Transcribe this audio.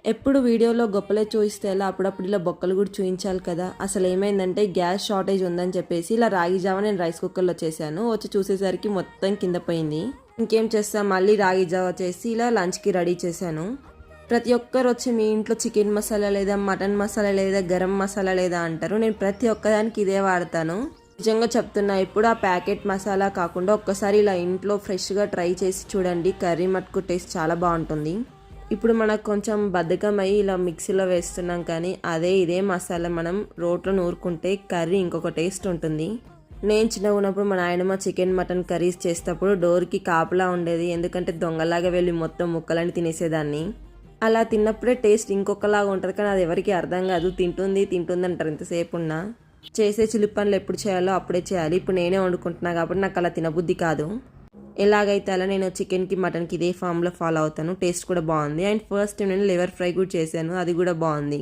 ఎప్పుడు వీడియోలో గొప్పలే చూపిస్తే ఎలా, అప్పుడప్పుడు ఇలా బొక్కలు కూడా చూపించాలి కదా. అసలు ఏమైందంటే గ్యాస్ షార్టేజ్ ఉందని చెప్పేసి ఇలా రాగి జావ నేను రైస్ కుక్కర్లో చేశాను. వచ్చి చూసేసరికి మొత్తం కింద పోయింది. ఇంకేం చేస్తా, మళ్ళీ రాగి జావ చేసి ఇలా లంచ్కి రెడీ చేశాను. ప్రతి ఒక్కరు వచ్చి మీ ఇంట్లో చికెన్ మసాలా లేదా, మటన్ మసాలా లేదా, గరం మసాలా లేదా అంటారు. నేను ప్రతి ఒక్కదానికి ఇదే వాడతాను. నిజంగా చెప్తున్నా, ఇప్పుడు ఆ ప్యాకెట్ మసాలా కాకుండా ఒక్కసారి ఇలా ఇంట్లో ఫ్రెష్గా ట్రై చేసి చూడండి. కర్రీ మటుకు టేస్ట్ చాలా బాగుంటుంది. ఇప్పుడు మనకు కొంచెం బద్ధకం అయ్యి ఇలా మిక్సీలో వేస్తున్నాం, కానీ ఇదే మసాలా మనం రోట్లో నూరుకుంటే కర్రీ ఇంకొక టేస్ట్ ఉంటుంది. నేను చిన్నగా ఉన్నప్పుడు మా నాయనమ్మ చికెన్ మటన్ కర్రీస్ చేసేటప్పుడు డోర్కి కాపలా ఉండేది. ఎందుకంటే దొంగలాగా వెళ్ళి మొత్తం ముక్కలని తినేసేదాన్ని. అలా తిన్నప్పుడే టేస్ట్ ఇంకొకలాగా ఉంటుంది, కానీ అది ఎవరికి అర్థం కాదు. తింటుంది అంటారు ఎంతసేపు ఉన్నా. చేసే చిలిపి పనులు ఎప్పుడు చేయాలో అప్పుడే చేయాలి. ఇప్పుడు నేనే వండుకుంటున్నా కాబట్టి నాకు అలా తినబుద్ధి కాదు. ఎలాగైతే అలా నేను చికెన్కి మటన్కి ఇదే ఫామ్లో ఫాలో అవుతాను. టేస్ట్ కూడా బాగుంది. అండ్ ఫస్ట్ టైం నేను లివర్ ఫ్రై కూడా చేశాను, అది కూడా బాగుంది.